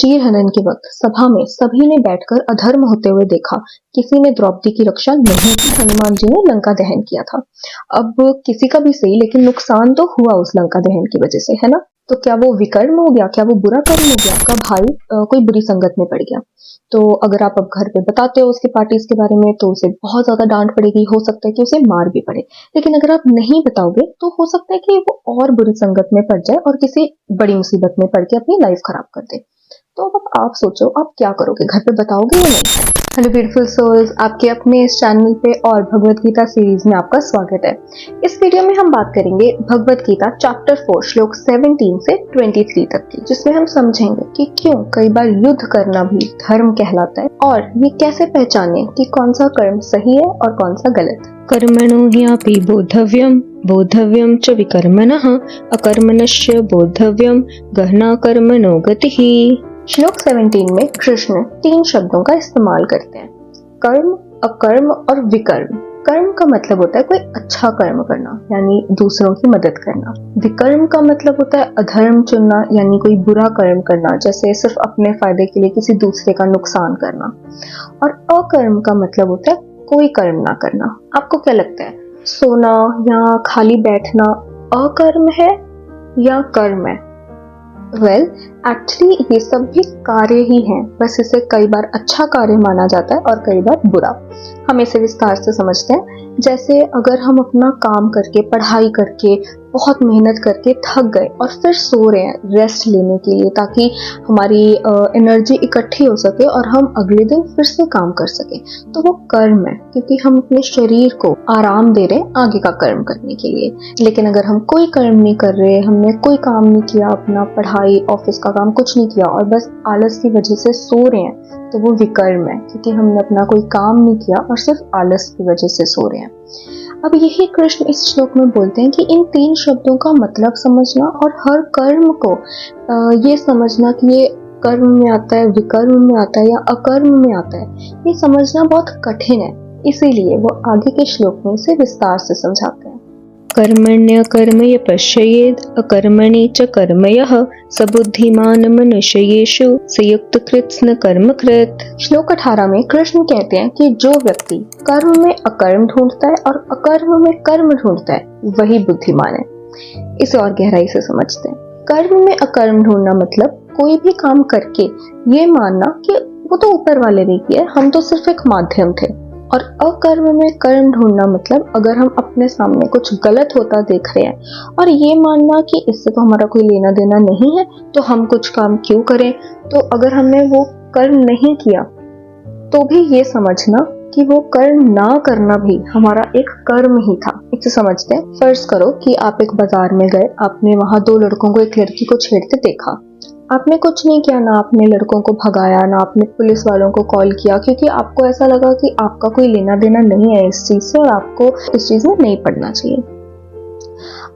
चीरहरण के वक्त सभा में सभी ने बैठकर अधर्म होते हुए देखा। किसी ने द्रौपदी की रक्षा नहीं की। हनुमान जी ने लंका दहन किया था। अब किसी का भी सही, लेकिन नुकसान तो हुआ उस लंका दहन की वजह से, है ना। तो क्या वो विकर्म हो गया? क्या वो बुरा कर्म हो गया? आपका भाई कोई बुरी संगत में पड़ गया, तो अगर आप अब घर पे बताते हो उसके पार्टीज के बारे में तो उसे बहुत ज्यादा डांट पड़ेगी, हो सकता है कि उसे मार भी पड़े। लेकिन अगर आप नहीं बताओगे तो हो सकता है कि वो और बुरी संगत में पड़ जाए और किसी बड़ी मुसीबत में पड़ के अपनी लाइफ खराब कर दे। तो अब आप सोचो, आप क्या करोगे? घर पे बताओगे या नहीं? हेलो ब्यूटीफुल सोल्स, आपके अपने इस चैनल पे और भगवत गीता सीरीज में आपका स्वागत है। इस वीडियो में हम बात करेंगे भगवत गीता चैप्टर 4 श्लोक 17 से 23 तक की, जिसमें हम समझेंगे कि क्यों कई बार युद्ध करना भी धर्म कहलाता है और ये कैसे पहचाने कि कौन सा कर्म सही है और कौन सा गलत। कर्मणो ह्यापि बोद्धव्यम बोद्धव्यम च विकर्मणः अकर्मणस्य बोद्धव्यम गहना कर्मणो गतिः। श्लोक 17 में कृष्ण 3 शब्दों का इस्तेमाल करते हैं, कर्म, अकर्म और विकर्म। कर्म का मतलब होता है कोई अच्छा कर्म करना, यानी दूसरों की मदद करना। विकर्म का मतलब होता है अधर्म चुनना, यानी कोई बुरा कर्म करना, जैसे सिर्फ अपने फायदे के लिए किसी दूसरे का नुकसान करना। और अकर्म का मतलब होता है कोई कर्म ना करना। आपको क्या लगता है, सोना या खाली बैठना अकर्म है या कर्म है? वेल, एक्चुअली ये सब भी कार्य ही हैं, बस इसे कई बार अच्छा कार्य माना जाता है और कई बार बुरा। हम इसे विस्तार से समझते हैं। जैसे अगर हम अपना काम करके, पढ़ाई करके, बहुत मेहनत करके थक गए और फिर सो रहे हैं रेस्ट लेने के लिए, ताकि हमारी एनर्जी इकट्ठी हो सके और हम अगले दिन फिर से काम कर सके, तो वो कर्म है, क्योंकि हम अपने शरीर को आराम दे रहे हैं आगे का कर्म करने के लिए। लेकिन अगर हम कोई कर्म नहीं कर रहे, हमने कोई काम नहीं किया, अपना पढ़ाई, ऑफिस का काम कुछ नहीं किया और बस आलस की वजह से सो रहे हैं, तो वो विकर्म है, क्योंकि हमने अपना कोई काम नहीं किया और सिर्फ आलस की वजह से सो रहे हैं। अब यही कृष्ण इस श्लोक में बोलते हैं कि इन 3 शब्दों का मतलब समझना और हर कर्म को ये समझना कि ये कर्म में आता है, विकर्म में आता है या अकर्म में आता है, ये समझना बहुत कठिन है। इसीलिए वो आगे के श्लोक में इसे विस्तार से समझाते हैं। कर्मण्य कर्म य पश्येद अकर्मणि च कर्म यः स बुद्धिमान मनुष्येषु संयुक्त कृत्स्न कर्म कृत। श्लोक 18 में कृष्ण कहते हैं कि जो व्यक्ति कर्म में अकर्म ढूंढता है और अकर्म में कर्म ढूंढता है, वही बुद्धिमान है। इसे और गहराई से समझते हैं। कर्म में अकर्म ढूंढना मतलब कोई भी काम करके ये मानना कि वो तो ऊपर वाले ने किया, हम तो सिर्फ एक माध्यम थे। और अकर्म में कर्म ढूंढना मतलब अगर हम अपने सामने कुछ गलत होता देख रहे हैं और ये मानना कि इससे तो हमारा कोई लेना देना नहीं है, तो हम कुछ काम क्यों करें। तो अगर हमने वो कर्म नहीं किया तो भी ये समझना कि वो कर्म ना करना भी हमारा एक कर्म ही था। इसे समझते हैं। फर्ज करो कि आप एक बाजार में गए, आपने वहां 2 लड़कों को एक लड़की को छेड़ते देखा। आपने कुछ नहीं किया, ना आपने लड़कों को भगाया, ना आपने पुलिस वालों को कॉल किया, क्योंकि आपको ऐसा लगा कि आपका कोई लेना देना नहीं है इस चीज से और आपको इस चीज में नहीं पड़ना चाहिए।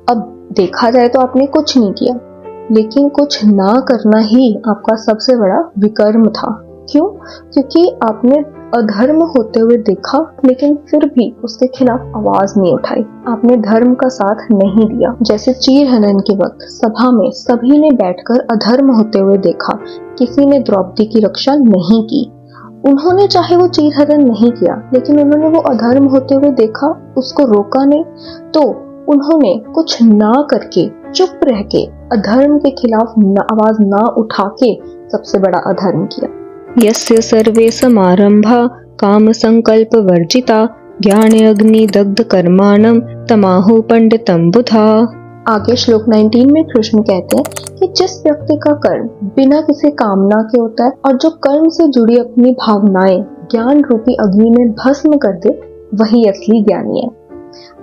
अब देखा जाए तो आपने कुछ नहीं किया, लेकिन कुछ ना करना ही आपका सबसे बड़ा विकर्म था। क्यों? क्योंकि आपने अधर्म होते हुए देखा, लेकिन फिर भी उसके खिलाफ आवाज नहीं उठाई, आपने धर्म का साथ नहीं दिया। जैसे चीरहरण के वक्त सभा में सभी ने बैठकर अधर्म होते हुए देखा, किसी ने द्रौपदी की रक्षा नहीं की। उन्होंने चाहे वो चीरहरण नहीं किया, लेकिन उन्होंने वो अधर्म होते हुए देखा, उसको रोका नहीं, तो उन्होंने कुछ ना करके, चुप रह के, अधर्म के खिलाफ आवाज ना उठा के सबसे बड़ा अधर्म किया। यस्य सर्वे समारंभा काम संकल्प वर्जिता ज्ञाने अग्नि दग्ध कर्माणं तमाहु पंडितम बुधा। आगे श्लोक 19 में कृष्ण कहते हैं कि जिस व्यक्ति का कर्म बिना किसी कामना के होता है और जो कर्म से जुड़ी अपनी भावनाएं ज्ञान रूपी अग्नि में भस्म कर दे, वही असली ज्ञानी है।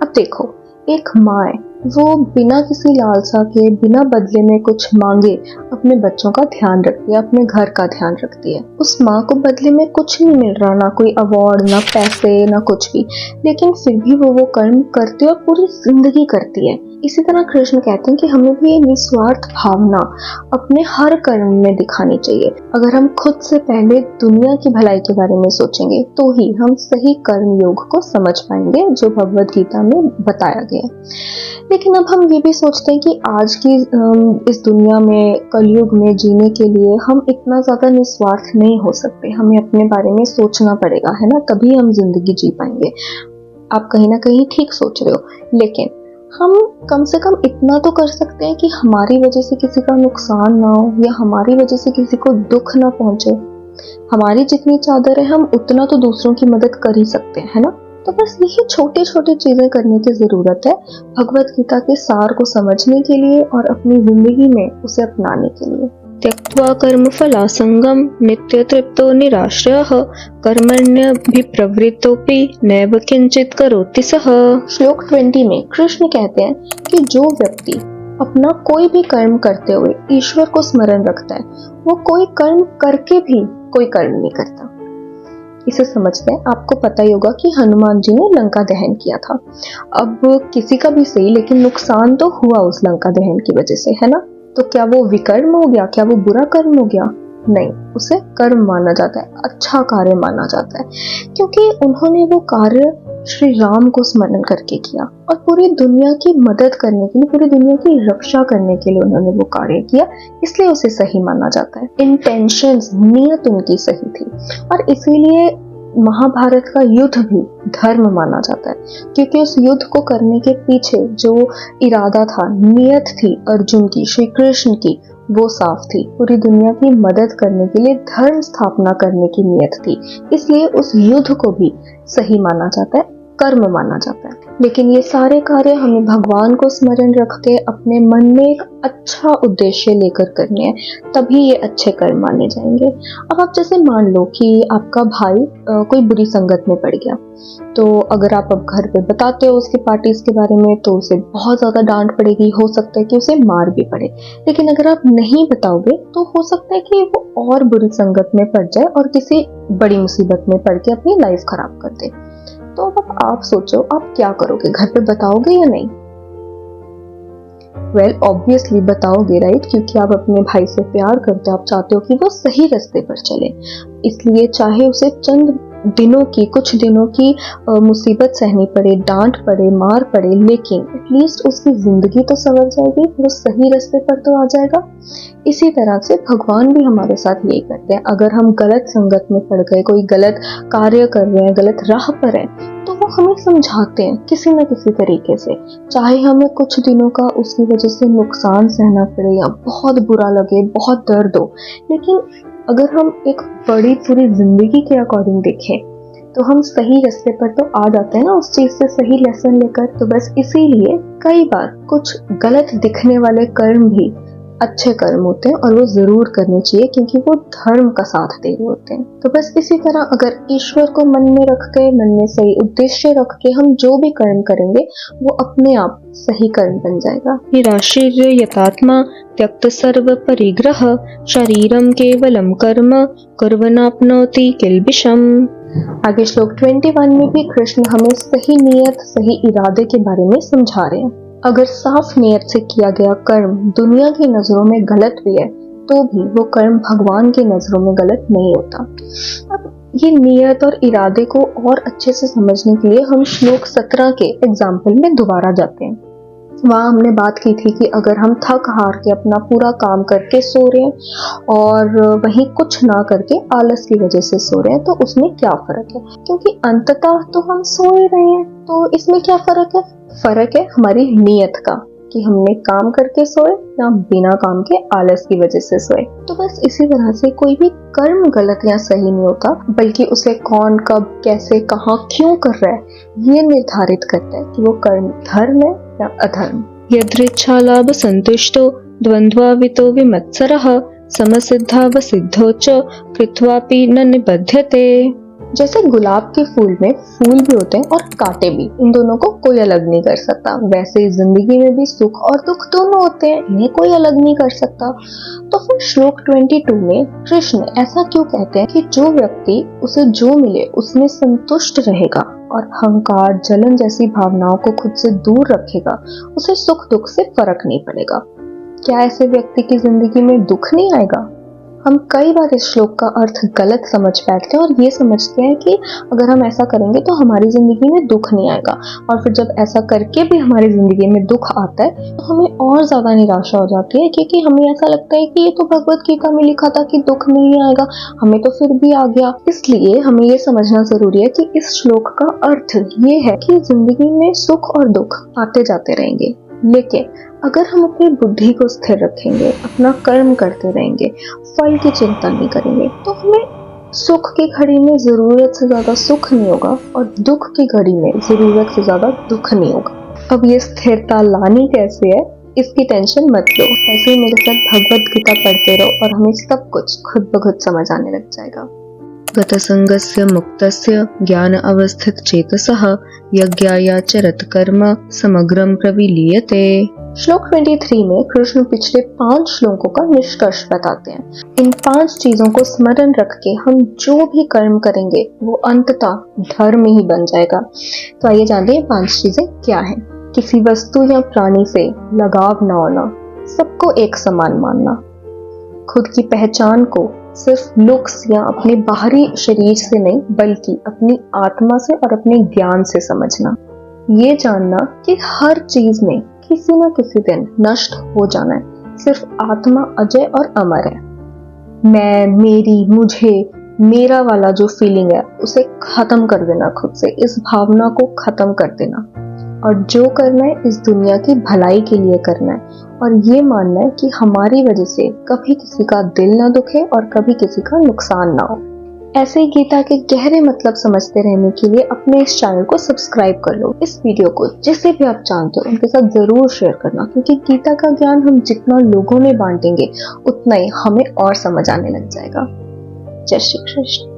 अब देखो, एक माँ है, वो बिना किसी लालसा के, बिना बदले में कुछ मांगे अपने बच्चों का ध्यान रखती है, अपने घर का ध्यान रखती है। उस माँ को बदले में कुछ नहीं मिल रहा, ना कोई अवार्ड, ना पैसे, ना कुछ भी, लेकिन फिर भी वो कर्म करती है और पूरी जिंदगी करती है। इसी तरह कृष्ण कहते हैं कि हमें भी ये निस्वार्थ भावना अपने हर कर्म में दिखानी चाहिए। अगर हम खुद से पहले दुनिया की भलाई के बारे में सोचेंगे तो ही हम सही कर्म योग को समझ पाएंगे जो भगवत गीता में बताया गया है। लेकिन अब हम ये भी सोचते हैं कि आज की इस दुनिया में कलयुग में जीने के लिए हम इतना ज्यादा निस्वार्थ नहीं हो सकते, हमें अपने बारे में सोचना पड़ेगा, है ना, तभी हम जिंदगी जी पाएंगे। आप कहीं ना कहीं ठीक सोच रहे हो, लेकिन हम कम से कम इतना तो कर सकते हैं कि हमारी वजह से किसी का नुकसान ना हो या हमारी वजह से किसी को दुख ना पहुंचे। हमारी जितनी चादर है हम उतना तो दूसरों की मदद कर ही सकते हैं, है ना। तो बस यही छोटी छोटी चीजें करने की जरूरत है भगवत गीता के सार को समझने के लिए और अपनी जिंदगी में उसे अपनाने के लिए। त्यक्त्वा कर्मफलासंगं नित्य तृप्तो निराश्रयः कर्मण्यभिप्रवृत्तोऽपि नैव किंचित् करोति सः। श्लोक 20 में कृष्ण कहते हैं कि जो व्यक्ति अपना कोई भी कर्म करते हुए ईश्वर को स्मरण रखता है वो कोई कर्म करके भी कोई कर्म नहीं करता। इसे समझते हैं। आपको पता ही होगा कि हनुमान जी ने लंका दहन किया था। अब किसी का भी सही, लेकिन नुकसान तो हुआ उस लंका दहन की वजह से, है ना। तो क्या वो विकर्म हो गया? क्या वो बुरा कर्म हो गया? नहीं, उसे कर्म माना जाता है, अच्छा कार्य माना जाता है, क्योंकि उन्होंने वो कार्य श्री राम को स्मरण करके किया और पूरी दुनिया की मदद करने के लिए, पूरी दुनिया की रक्षा करने के लिए उन्होंने वो कार्य किया, इसलिए उसे सही माना जाता है। इंटेंशंस, नियत उनकी सही थी और इसीलिए महाभारत का युद्ध भी धर्म माना जाता है, क्योंकि उस युद्ध को करने के पीछे जो इरादा था, नियत थी अर्जुन की, श्री कृष्ण की, वो साफ थी। पूरी दुनिया की मदद करने के लिए धर्म स्थापना करने की नियत थी, इसलिए उस युद्ध को भी सही माना जाता है, कर्म माना जाता है। लेकिन ये सारे कार्य हमें भगवान को स्मरण रख के अपने मन में एक अच्छा उद्देश्य लेकर करने हैं, तभी ये अच्छे कर्म माने जाएंगे। अब आप जैसे मान लो कि आपका भाई कोई बुरी संगत में पड़ गया, तो अगर आप अब घर पे बताते हो उसके पार्टीज के बारे में तो उसे बहुत ज्यादा डांट पड़ेगी, हो सकता है कि उसे मार भी पड़े। लेकिन अगर आप नहीं बताओगे तो हो सकता है कि वो और बुरी संगत में पड़ जाए और किसी बड़ी मुसीबत में पड़ के अपनी लाइफ खराब कर दे। तो अब आप सोचो आप क्या करोगे, घर पे बताओगे या नहीं? वेल, ऑब्वियसली बताओगे, राइट, क्योंकि आप अपने भाई से प्यार करते हो, आप चाहते हो कि वो सही रास्ते पर चले, इसलिए चाहे उसे चंद दिनों की, कुछ दिनों की मुसीबत सहनी पड़े, डांट पड़े, मार पड़े, लेकिन एटलीस्ट उसकी जिंदगी तो संवर जाएगी, वो सही रास्ते पर तो आ जाएगा। इसी तरह से भगवान भी हमारे साथ यही करते हैं। अगर हम गलत संगत में पड़ गए, कोई गलत कार्य कर रहे हैं, गलत राह पर है, तो वो हमें समझाते हैं किसी न किसी तरीके से, चाहे हमें कुछ दिनों का उसकी वजह से नुकसान सहना पड़े या बहुत बुरा लगे, बहुत दर्द हो, लेकिन अगर हम एक बड़ी पूरी जिंदगी के अकॉर्डिंग देखें तो हम सही रास्ते पर तो आ जाते हैं ना, उस चीज से सही लेसन लेकर। तो बस इसीलिए कई बार कुछ गलत दिखने वाले कर्म भी अच्छे कर्म होते हैं और वो जरूर करने चाहिए, क्योंकि वो धर्म का साथ दे रहे होते हैं। तो बस इसी तरह अगर ईश्वर को मन में रख के, मन में सही उद्देश्य रख के हम जो भी कर्म करेंगे वो अपने आप सही कर्म बन जाएगा। निराशीर्य यतात्मा त्यक्त सर्व परिग्रह शरीरम केवलम कर्म कुर्वनाप्नोति किल्बिषम। आगे श्लोक 21 में भी कृष्ण हमें सही नियत, सही इरादे के बारे में समझा रहे हैं। अगर साफ नियत से किया गया कर्म दुनिया की नजरों में गलत भी है तो भी वो कर्म भगवान की नजरों में गलत नहीं होता। अब ये नियत और इरादे को और अच्छे से समझने के लिए हम श्लोक 17 के एग्जाम्पल में दोबारा जाते हैं। वहाँ हमने बात की थी कि अगर हम थक हार के अपना पूरा काम करके सो रहे हैं और वहीं कुछ ना करके आलस की वजह से सो रहे हैं तो उसमें क्या फर्क है, क्योंकि अंततः तो हम सो ही रहे हैं। तो इसमें क्या फर्क है? फर्क है हमारी नियत का, कि हमने काम करके सोए या बिना काम के आलस की वजह से सोए। तो बस इसी तरह से कोई भी कर्म गलत या सही नहीं होता, बल्कि उसे कौन, कब, कैसे, कहाँ, क्यों कर रहा है ये निर्धारित करता है कि वो कर्म धर्म है या अधर्म। यदृच्छा लाभ संतुष्टो द्वंद्वावितो विमत्सरः समसिद्धावसिद्धो च कृत्वापि न निबध्यते। जैसे गुलाब के फूल में फूल भी होते हैं और कांटे भी, इन दोनों को कोई अलग नहीं कर सकता। वैसे जिंदगी में भी सुख और दुख दोनों होते हैं, इन्हें कोई अलग नहीं कर सकता। तो फिर श्लोक 22 में कृष्ण ऐसा क्यों कहते हैं कि जो व्यक्ति उसे जो मिले उसमें संतुष्ट रहेगा और अहंकार, जलन जैसी भावनाओं को खुद से दूर रखेगा, उसे सुख दुख से फर्क नहीं पड़ेगा। क्या ऐसे व्यक्ति की जिंदगी में दुख नहीं आएगा? हम कई बार इस श्लोक का अर्थ गलत समझ बैठते हैं और ये समझते हैं कि अगर हम ऐसा करेंगे तो हमारी जिंदगी में दुख नहीं आएगा, और फिर जब ऐसा करके भी हमारी जिंदगी में दुख आता है तो हमें और ज्यादा निराशा हो जाती है, क्योंकि हमें ऐसा लगता है कि ये तो भगवत गीता में लिखा था कि दुख नहीं आएगा, हमें तो फिर भी आ गया। इसलिए हमें ये समझना जरूरी है कि इस श्लोक का अर्थ ये है कि जिंदगी में सुख और दुख आते जाते रहेंगे, लेकिन अगर हम अपनी बुद्धि को स्थिर रखेंगे, अपना कर्म करते रहेंगे, फल की चिंता नहीं करेंगे, तो हमें सुख की घड़ी में जरूरत से ज्यादा सुख नहीं होगा और दुख की घड़ी में जरूरत से ज्यादा दुख नहीं होगा। अब ये स्थिरता लानी कैसे है, इसकी टेंशन मत लो। ऐसे ही मेरे साथ भगवत गीता पढ़ते रहो और हमें सब कुछ खुद ब खुद समझ आने लग जाएगा। गतसंगस्य मुक्तस्य ज्ञान अवस्थित चेतसः यज्ञायाचरत कर्म समग्रम प्रविलीयते। श्लोक 23 में कृष्ण पिछले 5 श्लोकों का निष्कर्ष बताते हैं। इन 5 चीजों को स्मरण रख के हम जो भी कर्म करेंगे वो अंततः धर्म ही बन जाएगा। तो आइए जानते हैं 5 चीजें क्या हैं। किसी वस्तु या प्राणी से लगाव न होना, सबको एक समान मानना, खुद की पहचान को सिर्फ लुक्स या अपने बाहरी शरीर से नहीं बल्कि अपनी आत्मा से और अपने ज्ञान से समझना, ये जानना कि हर चीज में किसी न किसी दिन नष्ट हो जाना है, सिर्फ आत्मा अजय और अमर है। मैं, मेरी, मुझे, मेरा वाला जो फीलिंग है उसे खत्म कर देना, खुद से इस भावना को खत्म कर देना, और जो करना है इस दुनिया की भलाई के लिए करना है, और ये मानना है कि हमारी वजह से कभी किसी का दिल ना दुखे और कभी किसी का नुकसान ना हो। ऐसे ही गीता के गहरे मतलब समझते रहने के लिए अपने इस चैनल को सब्सक्राइब कर लो। इस वीडियो को जिसे भी आप जानते हो उनके साथ जरूर शेयर करना, क्योंकि गीता का ज्ञान हम जितना लोगों में बांटेंगे उतना ही हमें और समझ आने लग जाएगा। जय श्री कृष्ण।